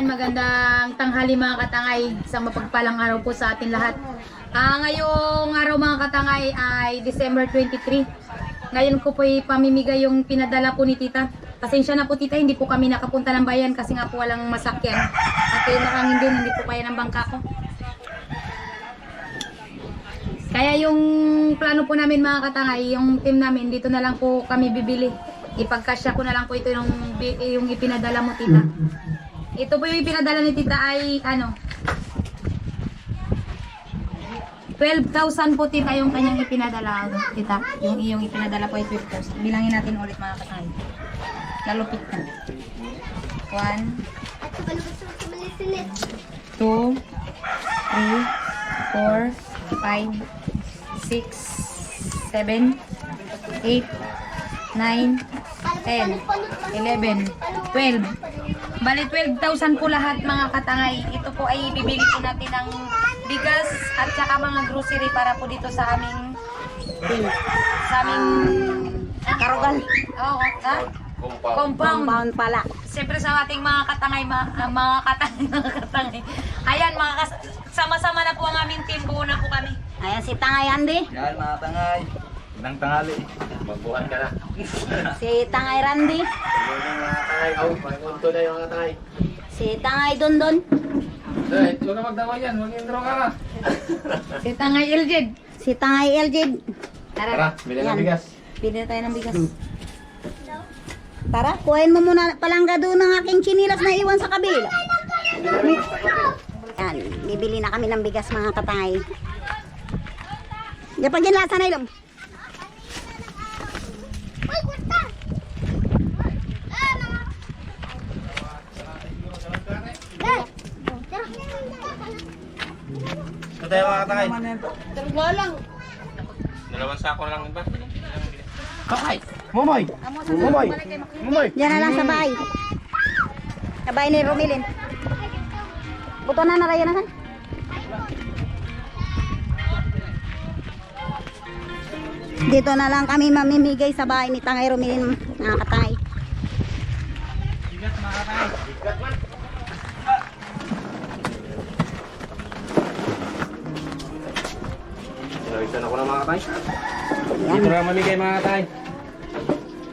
magandang tanghali mga katangay. Isang mapagpalang araw po sa atin lahat. Ngayong araw mga katangay ay December 23. Ngayon ko po pamimigay yung pinadala po ni tita. Pasensya na po tita, hindi po kami nakapunta ng bayan kasi nga po walang masakyan. At yun nakangin din, hindi po kaya ng bangka ko. Kaya yung plano po namin mga katangay, yung team namin, dito na lang po kami bibili. Ipagkasya ko na lang po ito yung ipinadala mo tita. Ito po yung ipinadala ni tita ay ano 12,000 po tita yung kanyang ipinadala tita. Yung iyong ipinadala po ay 12,000. Bilangin natin ulit mga katangay. Lalupit na. 1 2 3 4 5 6 7 8 9 10, 11, 12. Bali 12,000 po lahat mga katangay. Ito po ay bibili po natin ng bigas at saka mga grocery para po dito sa aming Karugan. oh, ha? Compound pala. Siyempre sa ating mga katangay, mga katangay. Ayan, sama-sama na po ang aming team. Buo na po kami. Ayan si Tangay Andy. Yan mga tangay. Nang tangali. Magbuhan ka na. Si Tangay Randy. Magbuhan mga tangay. Magpunto na yung mga tangay. Si Tangay Dondon. Ito na magdaway yan. Mag-intro ka na. Si Tangay Eljed. Si Tangay Eljid. Tara, bili ng bigas. Pili na tayo ng bigas. Tara, kuhain mo muna palangga doon ng aking chinilas na iwan sa kabila. Yan, bibili na kami ng bigas mga katangay. Kapag ginlasa na ilong. Ito tayo mga tangay. Dalawang sako na lang ba? Kakay! Momoy! Momoy! Momoy! Yan na lang sa bahay. Sa bahay ni Romilin. Buto na na rayo na san? Dito na lang kami mamimigay sa bahay ni Tangay Romilin mga katangay. Bigas mga tangay. Bigas man. Isa na ko na mga tangay. Yan. Dito na mamigay mga tangay.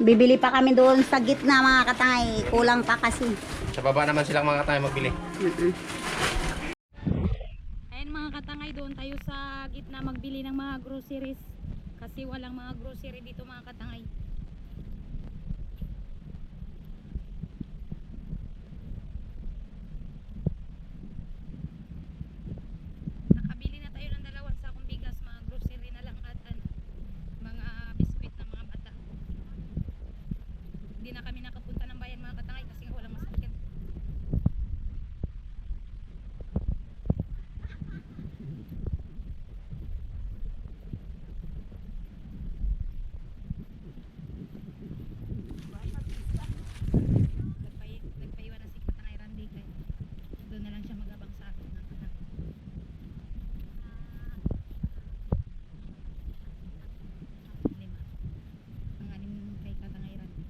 Bibili pa kami doon sa gitna mga katangay. Kulang pa kasi. Sa baba naman silang mga tayo magbili. Ayan mga katangay, doon tayo sa gitna magbili ng mga groceries. Kasi walang mga grocery dito mga katangay. Nakabili na tayo ng 2 sakong bigas, mga grocery na lang at mga biskwit ng mga bata. Hindi na kami nakapunta ng bayan mga katangay kasi walang masakyan. Nagpaiwan na si Katangay Randy kaya doon na lang siya magabang sa akin mga katangay. Lima. Ang anim kay Katangay Randy.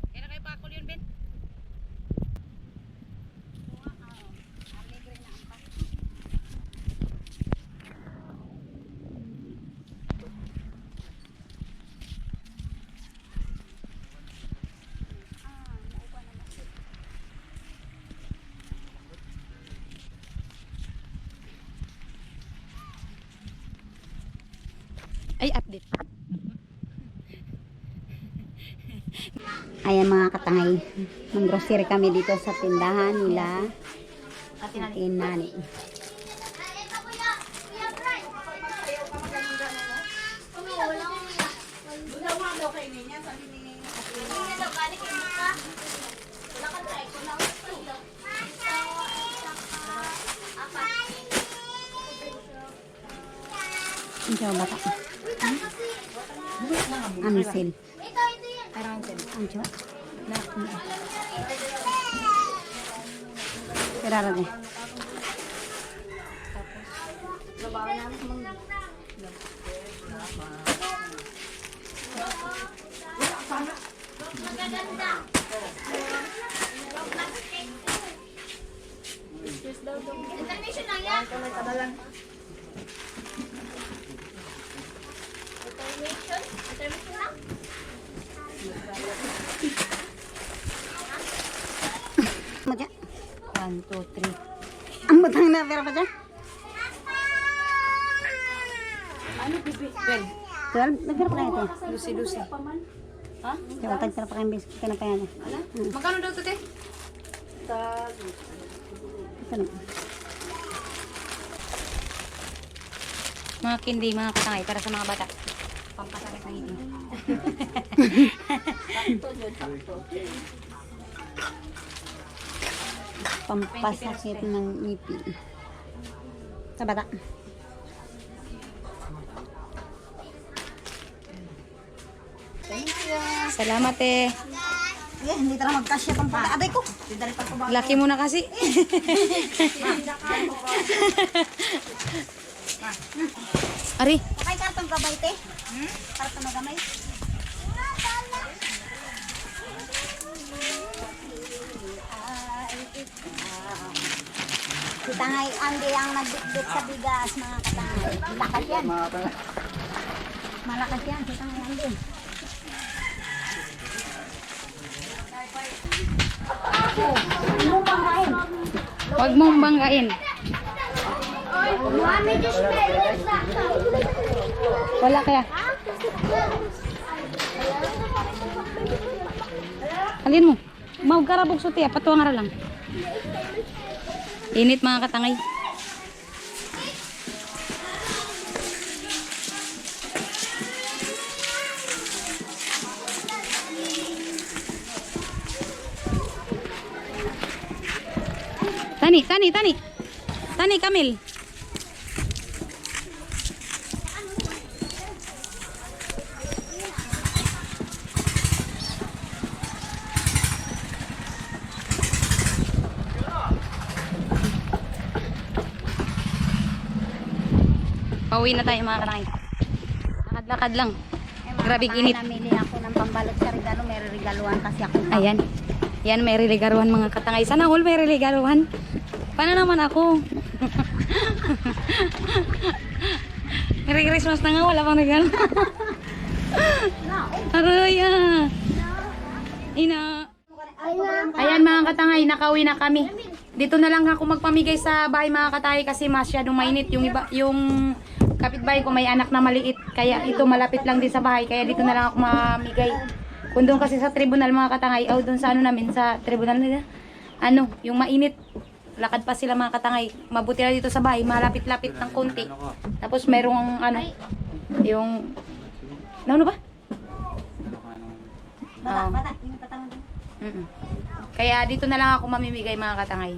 Kaya na kayo pakul yun, Ben? Ay, update. Ayan mga katangay. Mag-grocery kami dito sa tindahan nila. Atin nani. Ang bata. Ansil. Ang Tirara din. Mo dyan. 1, 2, 3. Ang batang na pera pa dyan. Ano, pipi? 12. 12? Nagpira pa kayo ito. Lucy. Ha? Yung tagpira pa kayong biscuit na pa yan. Magkano daw ito, te? Ito na. Mga kindi, mga katangay para sa mga bata. Pampasakit ng ngipin. Pampasakit ng ngipin. Sa bata. Salamat, te. Eh, hindi tara magkasya pang pagkaaday ko. Didali pa ko ba? Laki mo na kasi. Ari, Kay kartong gabay te. Kartong na gamay. Si Tangay Andy ang nagdikdik sa bigas, mga katangay. Malakas yan. Malakas yan, si Tangay Andy. huwag mong banggain. Wala kaya. Alin mo? Mau karabog suti, patuwang ara lang. Init mga katangay. Tani, Kamil. Pauwi na tayo mga kanangay. Lakad-lakad lang. Grabe init. Namili ako ng pambalot sa regalo. May regaluhan kasi ako. Ayan. Yan, may religaruhan mga katangay. Sana all may religaruhan. Paano naman ako? Merry Christmas na nga. Wala pang regalo. Aroy Ina. Ayan mga katangay. Nakauwi na kami. Dito na lang ako magpamigay sa bahay mga katangay kasi masyadong mainit. Yung kapitbahay ko may anak na maliit. Kaya ito malapit lang din sa bahay. Kaya dito na lang ako mamigay. Kung doon kasi sa tribunal mga katangay, o doon sa ano namin, sa tribunal nila, yung mainit, lakad pa sila mga katangay. Mabuti na dito sa bahay, malapit-lapit ng konti. Tapos merong yung, ano ba? Bata, yung tatangan din. Kaya dito na lang ako mamimigay mga katangay.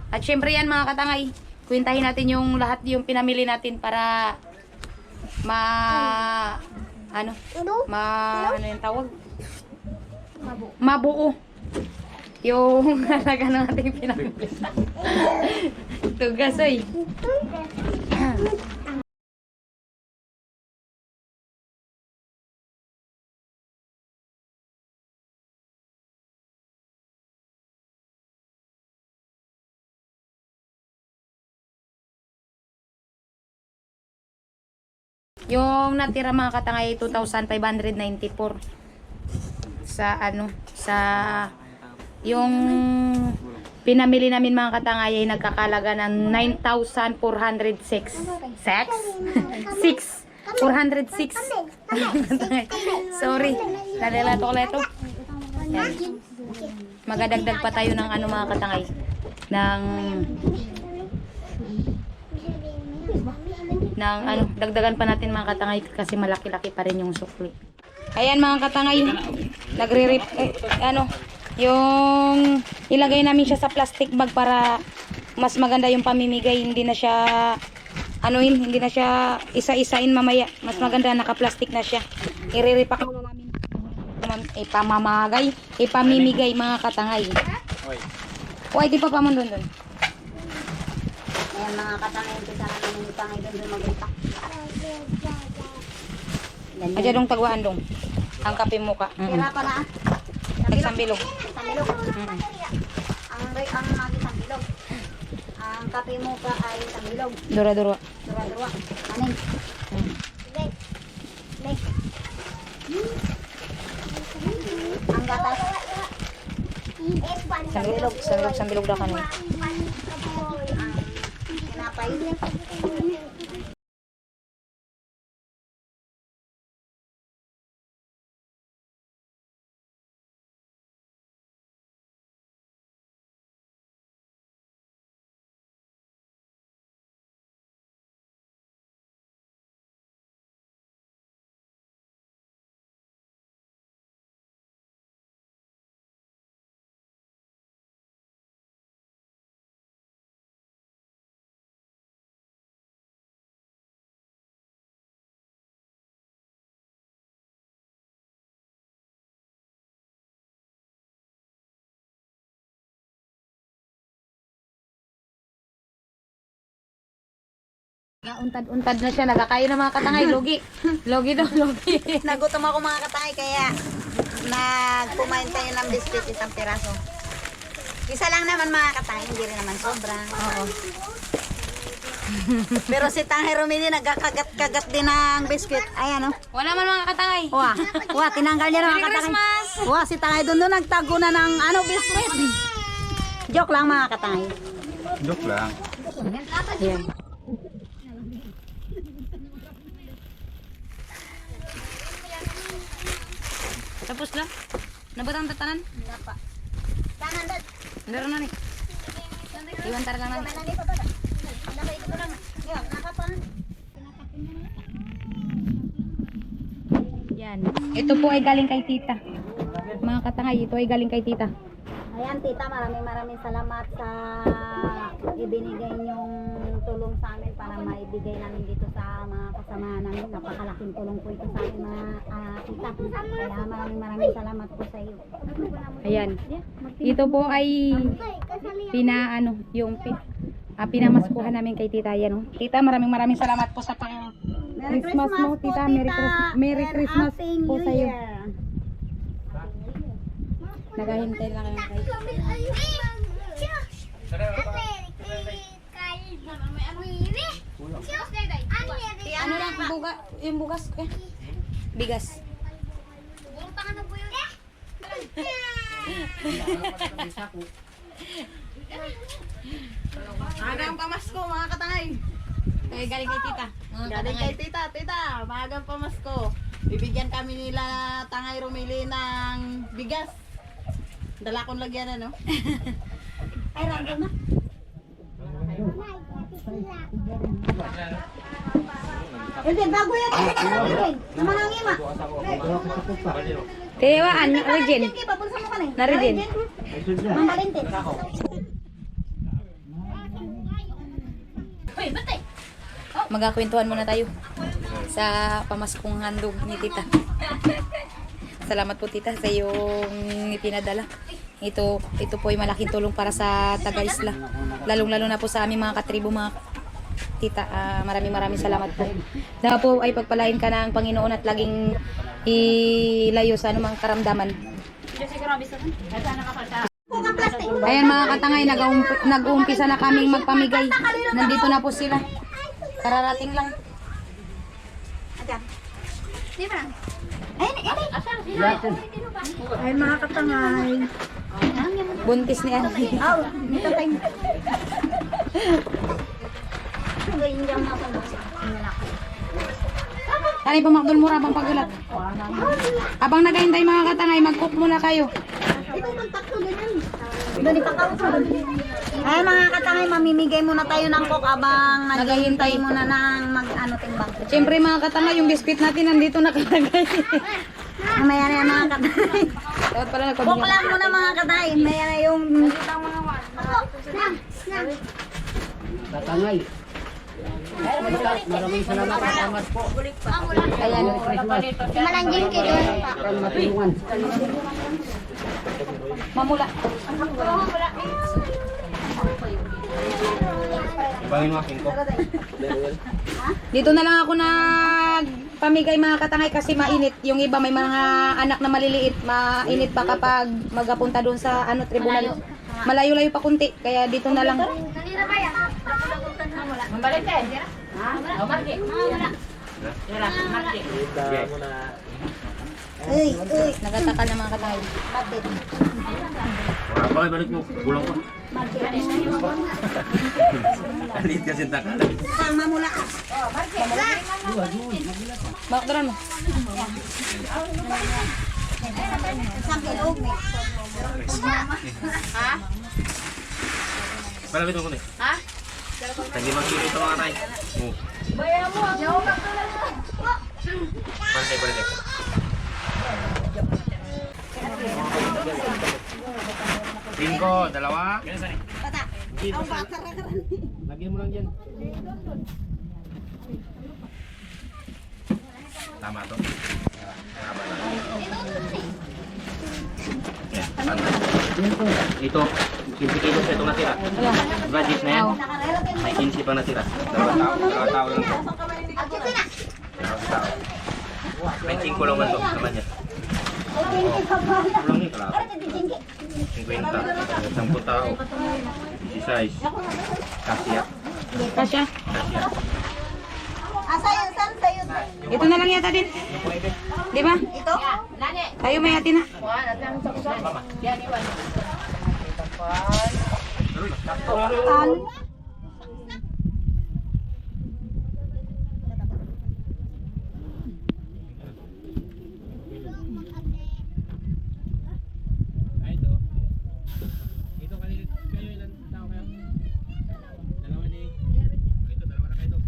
At syempre yan mga katangay, kwentahin natin yung lahat yung pinamili natin para ano yung tawag? Mabuo yung halaga ng ating pinamili. Tugasoy. Yung natira mga katangay 2,594 sa yung pinamili namin mga katangay ay nagkakalaga ng 9,406 406 sorry nalalato ko ito. Yan. Magadagdag pa tayo ng mga katangay ng dagdagan pa natin mga katangay kasi malaki-laki pa rin yung sukli. Ayan mga katangay, nagre-rip yung ilagay namin siya sa plastic bag para mas maganda yung pamimigay, hindi na siya hindi na siya isa-isain mamaya. Mas maganda naka-plastic na siya. I-repack muna namin. Ipamimigay mga katangay. Oy, di pa pa mo doon. Ayan mga katangay, umpisa na namin ni Tangay doon magbenta. Ganyan. Aja dong tagwaan dong. Ang kape mo ka. Tira pa na. Nagsambilog. Isang bilog. Ang magi isang bilog. Ang kape mo ka ay isang bilog. Dura-dura. Dura-dura. Aning. Ang gatas. Sambilog na kanin. Tinapay. Untad na siya. Nagkakayo ng mga katangay. Logi. Logi daw, logi. Nagutom ako mga katangay kaya nagpumain tayo ng biscuit isang piraso. Isa lang naman mga katangay, hindi rin naman sobra. Oo. Pero si Tangay Romini nagkakagat-kagat din ng biscuit. Ayan o. Wala man mga katangay. Wah, tinanggal niya ng mga Merry katangay. Christmas! Wah, si Tangay doon nagtago na ng biscuit. Joke lang mga katangay. Joke lang. Ayan. Tapos lang. Nabutang tatanan? Napa. Tanan dad. Ndaro na ni. Iwan tara lang na. Yan. Ito po ay galing kay tita. Mga katangay, ito ay galing kay tita. Ayan tita, maraming salamat sa ibinigay niyong tulong sa amin para maibigay namin dito sa mga kasamahan namin. Napakalaking tulong po ito sa amin mga tita. Kaya maraming salamat po sa iyo. Ayan. Ito po ay pinamaskuhan namin kay tita. Yan, oh. Tita, maraming salamat po sa pang Christmas mo, tita. Merry Christmas po sa iyo. Naghahintay lang kayo kay. Ano lang yung bugas ko? Bigas. Magang pamasko mga katangay. Kaya galing kay tita. Galing kay tita, magang pamasko. Bibigyan kami nila Tangay Romili ng bigas. Dala kong lagyan ano. Ay, random na. Hindi, bago yan. Naman ang ima. Tewaan, Regine. Papulsa mo ka na eh. Na Regine. Mang Valentin. Magkakwentuhan muna tayo sa pamaskong handog ni tita. Salamat po tita sa iyong ipinadala. Ito po ay malaking tulong para sa taga-isla. Lalong-lalo na po sa aming mga katribo, mga tita. Maraming salamat po. Dahil po ay pagpalain ka ng Panginoon at laging ilayo sa anumang karamdaman. Ayan mga katangay, nag-uumpisa na kaming magpamigay. Nandito na po sila. Kararating lang. Ay, mga katangay. Buntis ni Ani. Aw, nito tayo. Hindi ang mga pagbuksik. Ani pumakdol mura pang pagulat. Abang naghahintay mga katangay, mag-cook muna kayo. Ito man takto ganyan. Doon ipakausap. Ay, mga katangay, mamimigay muna tayo ng coke abang naghihintay muna ng mag-ano timbang. Siyempre mga katangay, yung biscuit natin nandito nakalagay. Mamaya na yan mga katangay. Dapat pala Coke nagpabigyan. lang muna mga katangay. Mamaya na yung Tatangay. Maraming salamat sa tamas po. Ayan. malangging kayo. Akan matulungan. Mamula. Ibangin mo, 5. Dito na lang ako nagpamigay mga katangay kasi mainit. Yung iba may mga anak na maliliit, mainit pa kapag magapunta doon sa tribunal. Malayo-layo pa kunti, kaya dito na lang. Uy, Nagatakal na mga katangay. bakit? Bakit balik mo? Kulang ko. Bakit? Alit kasi takal. Sama mula ka. Bakit mo? Sampai umi. Palapit mo ko na. Ha? Tagi mag-kilo ito mga tay. Balik. 5, 2. Bata. Ang bata ka. Lagyan mo lang dyan. Tama to. Tama na. Yan, pantay. Ito, 15 kilos ito natira. Budget na yan. May 15 pa natira. Dalawa tao lang to. Dalawang tao. May 5 lang man to, naman niya. Kulang ni kalahati. 50. 10 tao. 16. Kasya. Kasya. Asa yung san sa'yo? Ito na lang yata din. Di ba? Ito? Tayo may hati na. Ano? Ito kayo ilan tao kayo? Dalawa ni. Ito dalawa na kayo.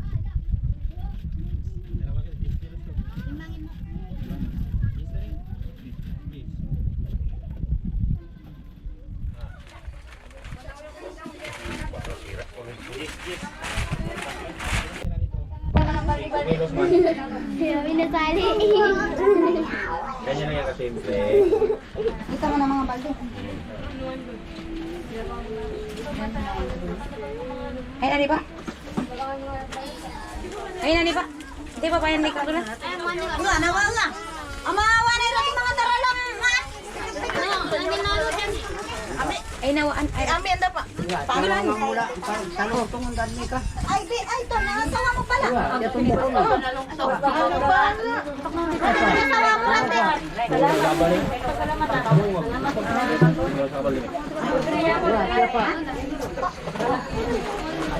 Dalawa kayo. 10 kilos to. Pinasali. Ganyan lang yan kasimple. Kita mo na mga balde. Ay, nani pa? Ay, nani pa? Di ba pa yan may katulad? Nga, nawa nga. Amawa na yung mga taralang, ha? Ay, nawaan. Ay, Anda pa. Tanong nga mula. Tanong itong ang gani ka. Ay, ito, nangasawa mo pala. Ito ni ko na. Nangasawa mo lang, te. Siya pa.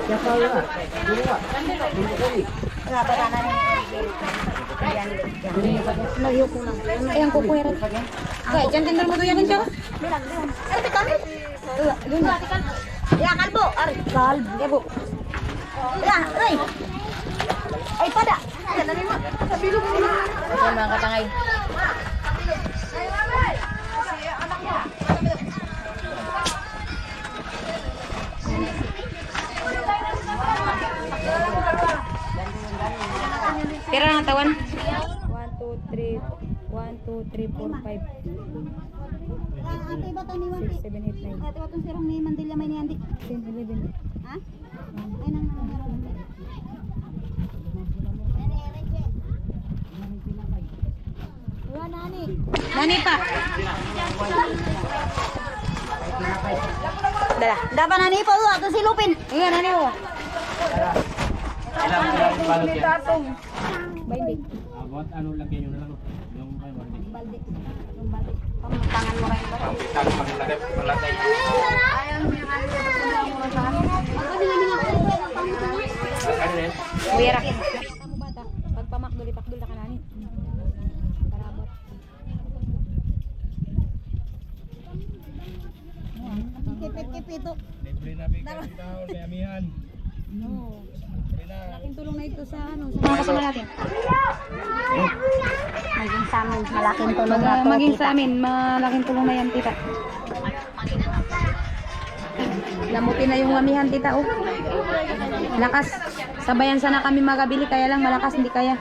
Siya pa wala. Dua. Nga, baka na Layo ko lang. ay, ang kukuyaran. Kaya, dyan din mo doon siya. Ay, kami. Doon na. Ya, kalbo. Ari, kalbo. Ya, bu. Ya, ay. Ay, pada. Ay, dali mo. Ito mga katangay. Tira ng tawan. 1, 2, 3, 4, 5, Ate, bata ni 6, 7, 8, 9, Ate, watong sirong ni Mandila may ni Andi. 10, 11. Ha? Ay, nang Wala, nani. Nani pa? Dala. Dapat nani pa ato silupin. Iya, nani mo. Balot yan. Baindi. Abot, ano lagyan nyo na lang. Yung may balde. Balde. Yung balde. Pamantangan mo rin ba? Ang pitag paglagay. Ano yan? Buyara. Kamu bata. Pag pamakdul, ipakdul na ka nani. Para abot. Kipit-kipit ito. Libre na bigyan kita. May amihan. No. Libre na. Malaking tulong na ito sa mga kasama natin. Maging sa amin, malaking tulong na to. Maging tita. sa amin, malaking tulong na yan, tita. Lamutin na yung amihan, tita, oh. Lakas. Sabayan sana kami magabili, kaya lang malakas, hindi kaya.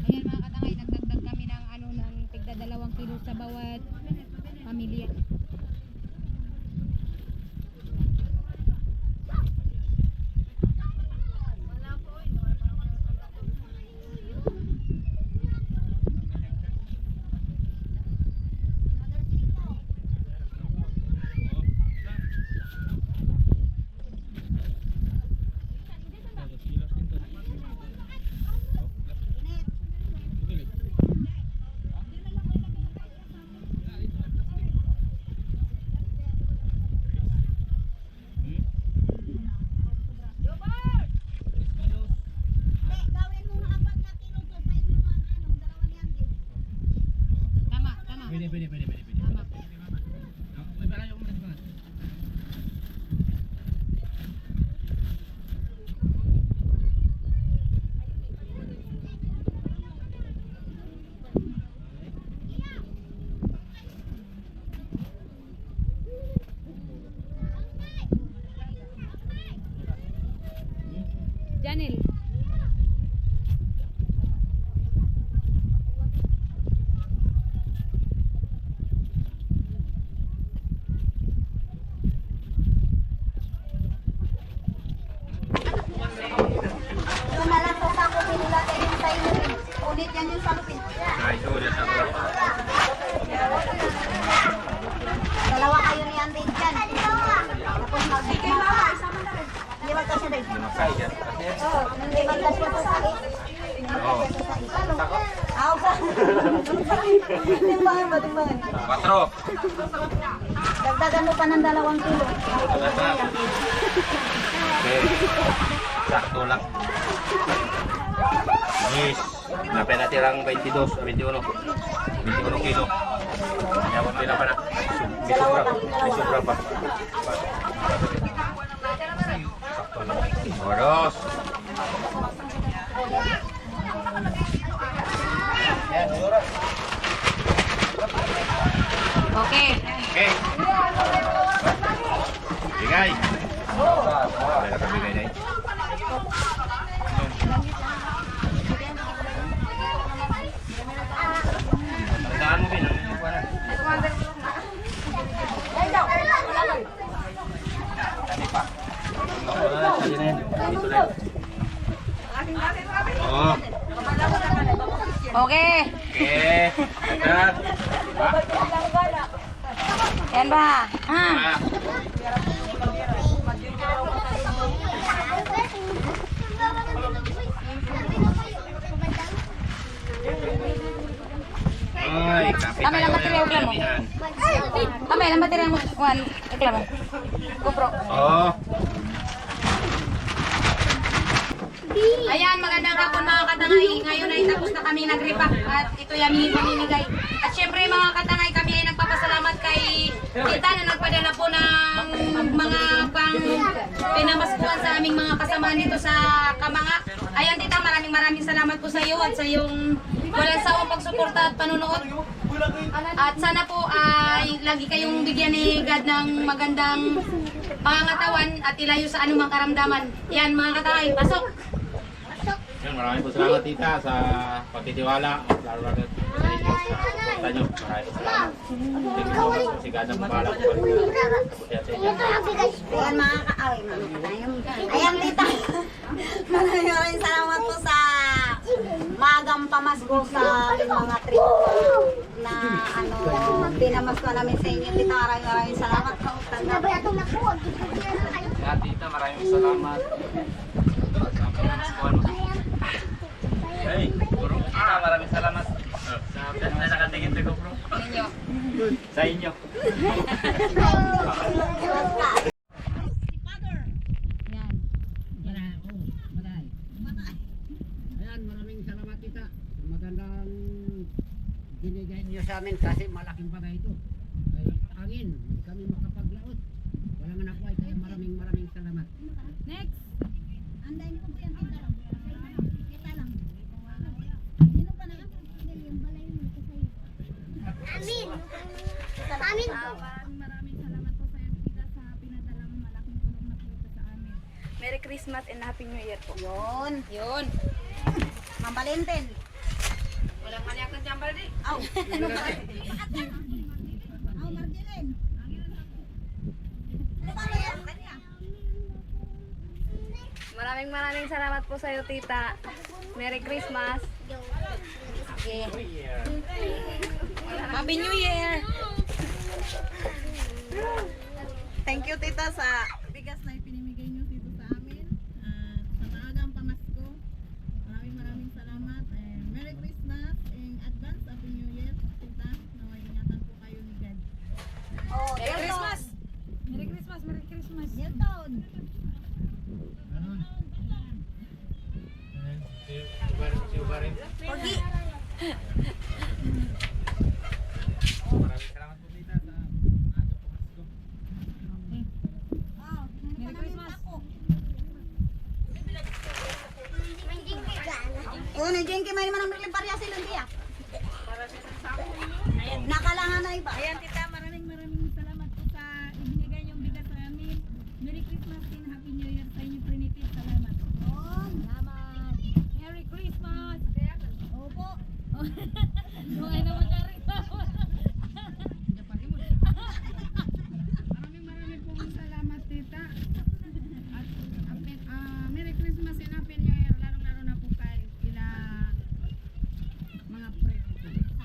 Ayan mga katangay, nagdagdag kami ng ng tigda 2 kilo sa bawat pamilya. Tama. Pwede. Tama. May palayo mo na. Janel. Yung nalasok ako, pinilagay yung sa inyo. Ulit yan yung salupin. Ay, sorry. Dalawa kayo ni Andy dyan. Tapos hindi magkasya rin. Kaya. Hindi magkasya po sa it. Oo. Aw ka. Timbangan ba, timbangan? 4. Dagdagan mo pa ng 2 kilo. Okay. Sakto lang. Yes. Napay natirang 22 kilo. Kaya mo tira pa na. May sobra pa. Sakto lang. Oros. Okay. Okay. Bigay. Wala ka bigay na eh. Tandaan mo bin. Dito na yan. Oh. Okay. Okay. Agad. Yan ba? Ah. Ay, kapit Tama lang tayo baterya, ngayon, mo. kaibigan. Tama lang baterya mo. Juan, reklamo. GoPro. Oo. Ayan, magandang hapon mga katangay. Ngayon ay tapos na kami nag-repack at ito yung aming pamimigay. At syempre mga katangay, kami ay nagpapasalamat kay Tita na nagpadala po ng mga pang pinamaskuhan sa aming mga kasamahan dito sa Kamanga. Ayan Tita, maraming salamat po sa iyo at sa iyong walang sawang pagsuporta at panunood. At sana po ay lagi kayong bigyan ni God ng magandang pangangatawan at ilayo sa anumang karamdaman. Yan mga katangay, pasok! Yan, maraming po salamat tita sa pagtitiwala. Lalo sa inyo, sa suporta nyo. Maraming po salamat. Thank you so much po si God ang bahala po. Kabutihan sa inyo. Ayan mga ayan tita. Maraming salamat po sa magang pamasko sa mga trip na pinamasko namin sa inyo tita. Maraming salamat po. Kaya tita, maraming salamat. Sa pinamaskuhan mo. Hey, bro. Tita, maraming salamat. Sa nakatingin ko, bro. Ninyo. Sa inyo. Yan. Ayan, maraming salamat tita. Magandang binigay niyo sa amin kasi malaking bagay ito. Ay, angin, hindi kami makapaglaot. Walang anak buhay, kaya maraming salamat. Next! Andayin ko po yan tita. Kita lang. Sino pa na? Yung balay mo ito sa'yo. Amin! Amin po. Maraming salamat po sa iyo, tita, sa pinadalang malaking tulong na po ito sa amin. Merry Christmas and Happy New Year po. Yun. Yun. Ma'am Valentin. Walang maniak ng jambal di. Aw. Aw, Marjelin. Maraming salamat po sa iyo, tita. Merry Christmas. Happy New Year! Thank you, tita, sa bigas na ipinimigay niyo dito sa amin. Sa maagang pamasko. Maraming salamat. Merry Christmas and advance Happy New Year, tita. Naway ingatan po kayo ni God. Oh, Merry Christmas! Merry Christmas, Merry Christmas. Yelton. Maraming salamat po tita sa aga pamasko. Merry Christmas. Oh, na Jenky, may naman ang merling parya sila diya. Nakalangan na iba. Ayan, tita, maraming salamat po sa ibinigay niyong bigas sa amin. Merry Christmas and Happy New Year sa inyo, Trinity. Salamat. Oh, salamat. Merry Christmas! Opo. Kung ay naman ka rin. Maraming pong salamat, tita. At Merry Christmas and Happy New Year. Lalo na po kay kila mga pre.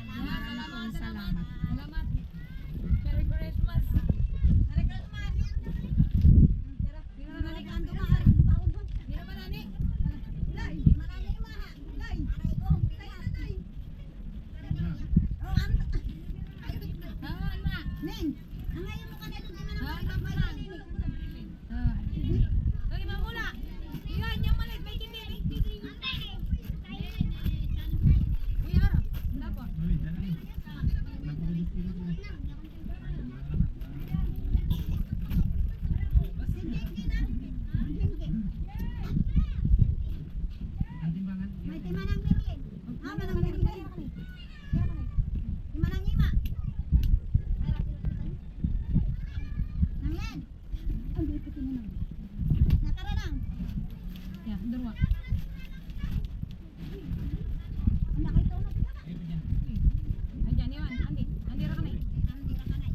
Maraming pong salamat. Salamat. Merry Christmas. Merry Christmas. Merry Christmas. Mira ba nani? Lay, marami imaha. Lay. Aray ko. Lay na lay. Oh, ano? Hawan ma. Ning, ang ngayon mo kanila di man Ah, ang naman. Ay, mamula. Iyan yung malit. May kindi. Uy, haro. Dapo. May timanang Merlin. Ah, manang Merlin. Timanang Ima. Nanglen. Ang dito timanang. Nakaranang. Ya, durwa. Ang nakita mo kita. Andiyan yun. Andi. Andi ra kami. Andi ra kanay.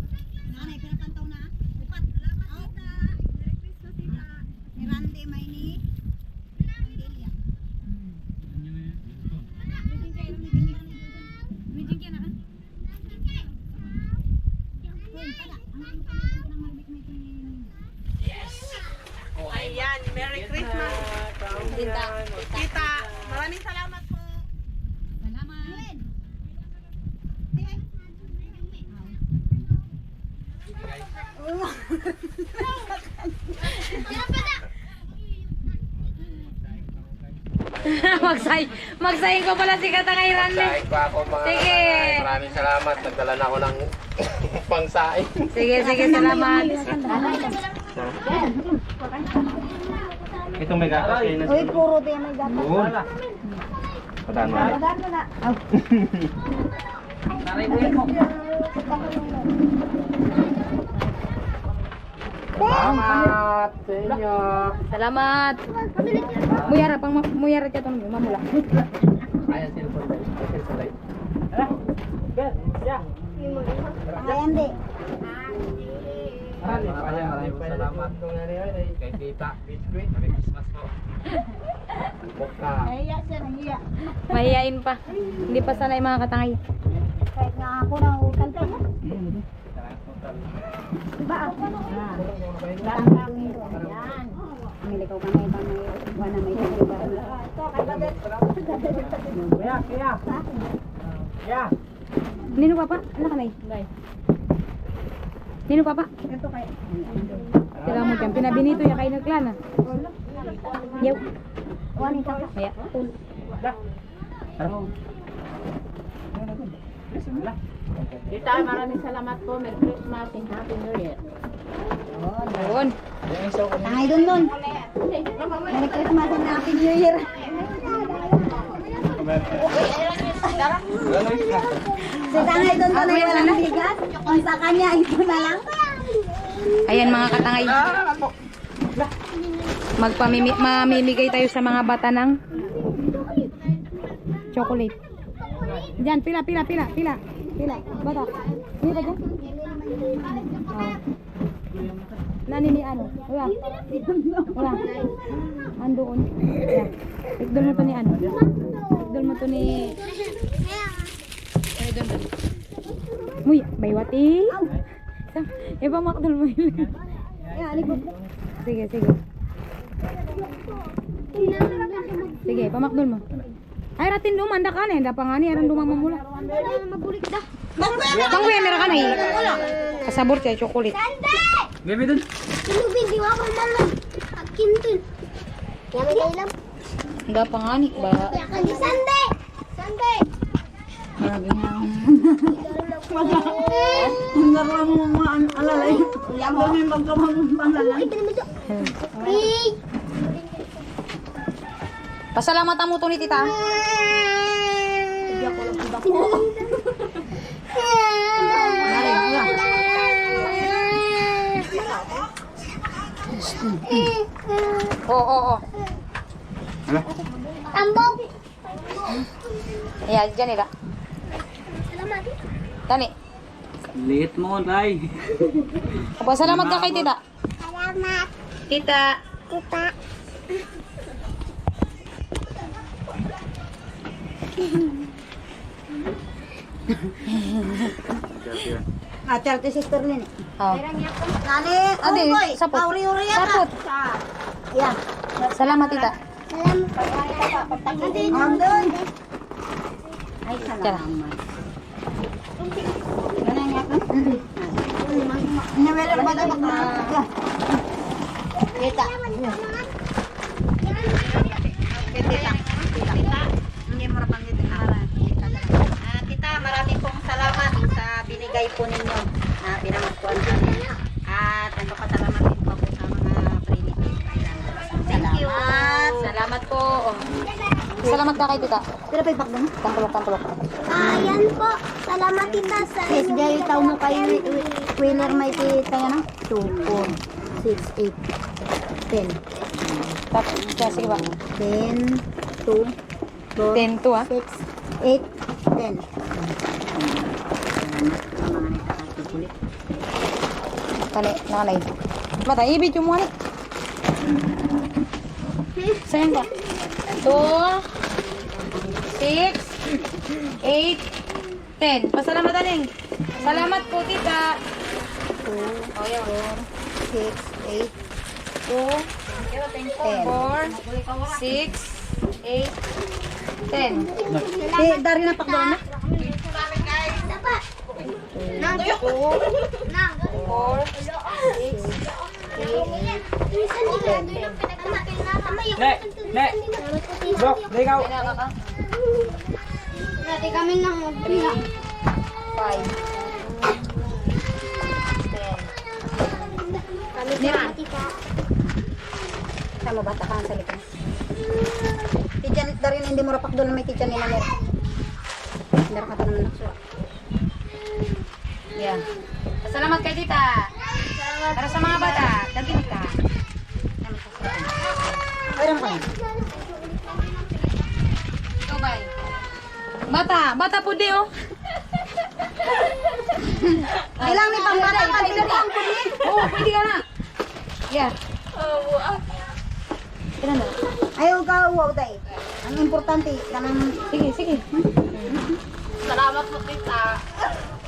Nanay pinapantaw na. Upat. Salamat tita. Merry Christmas, tita. Ni Randy may ni Angelia. May jingki na kan? Hoy, pala. Ang kanay ng marbit may tin. Ayan, Merry Christmas. Tita. Tita, maraming salamat po. Salamat. Nanglen. Oh. Magsayang ko pala si Katangay Randy. Saing pa ako mga Sige. katangay. Maraming salamat. Nagdala na ako ng pangsaing. Sige, salamat. Itong may gatas kayo na Uy, puro din may gata. Wala. Padaan mo ulit. Dano na. Salamat sa inyo. Salamat. Muyara, muyara ka itong mamula. Ayan, cellphone tayo. Cellphone tayo. Ayan, di. Maraming salamat kay Tita Biscuit. Merry Christmas po. Nahiya siya, nahiya. Mahihain pa. Hindi pa sanay mga katangay. Kahit nga ako na utang pa niya. Diba ako? Yan. Milikaw ka may ibang may buwan na may iba. Kaya. Nino papa? Ano ka na Nino papa? Ito kay. Kailangan mo dyan. Pinabinito niya kay nagklana. Yaw. Wanita ka. Kaya. Tita, maraming salamat po. Merry Christmas and Happy New Year. Yun. Tangay dun. Merry Christmas and Happy New Year. Si tangay dun ay walang bigat. Kung sa kanya, ito na lang. Ayan mga katangay. Mamimigay tayo sa mga bata ng chocolate. Diyan, pila. Bata. Hindi ba dyan? Oh. Nani ni ano? Wala. Andoon. Ayan. Ikdol mo to ni ano? Ikdol mo to ni... Doon. Muy, baywati. Iba makdol mo yun. Sige. Sige, pamakdol mo. Ay, ratin duman, da ka na. Da pa nga ni, arang dumang mamula. Pangwe, meron ka na eh. Kasabor siya, chocolate. Gabi dun. Da pa nga ni, ba? Pasalamatan mo to ni tita. Oo. Tambok. Ayan, dyan nila. Tani. Liit mo, tay. Pasalamat ka kay tita. Salamat. Tita. Charte sister nini. Oh. Nani, Ate, unggoy. sapot. Auri-uri yan. Sapot. Yan. Salamat tita. Andun. Ay, Tara. salamat. Ganun nga ka? Nawala ba ito? Kita. Hindi mo rapang dito araw. Tita, marami pong salamat sa binigay po ninyo na pinamakuan kami. At nagpapasalamat din po sa mga trinity. Salamat. Salamat po. Oh. Salamat ka kay tita. Pero pa ipakdang? Tampulok. Ayan po. Salamat tita sa inyo. Sige, itaw mo kay Wheeler may tita yan. 2, 4, 6, 8, 10. Tapos, sige ba? 10, 2, 4, 10 to ah. 6, 8, 10. Kani, nakanay. Mata, i-video mo ni. Sayang ka. 2, 6, 8, 10. Pasalamat aning. Salamat po, tita. 2, 4, 6, 8, 4, 6, 8, 10. Dari na pakdoon na. 5, Sama bata ka sa likod. Kitchen dari na hindi mo rapak doon na may kitchen nila meron. Meron ka pa naman naksuwa. Yeah. Salamat kay tita. Salamat Para sa mga bata, dagin ka. Ayun ko. Ikaw ba? Bata po di oh. Kailang ni pambata ka din ang puli. Oh, pwede ka na. Yeah. Kailan na? Ayaw ka uwaw tay. Ang importante kanang Sige, sige. Salamat po, tita.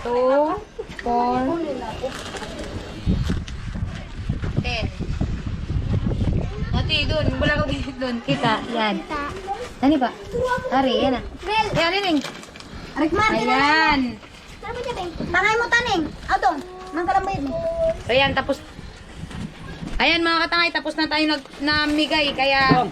2, 4, 10. Ati, dun. Wala ko dun. Kita. Yan. Ano ba? Ari, yan ah. Yan, Nining. Arikman. Ayan. Tangay mo taning. Adong. Nang kalambayad mo. So, yan. Tapos. Ayan mga katangay. Tapos na tayo namigay. Kaya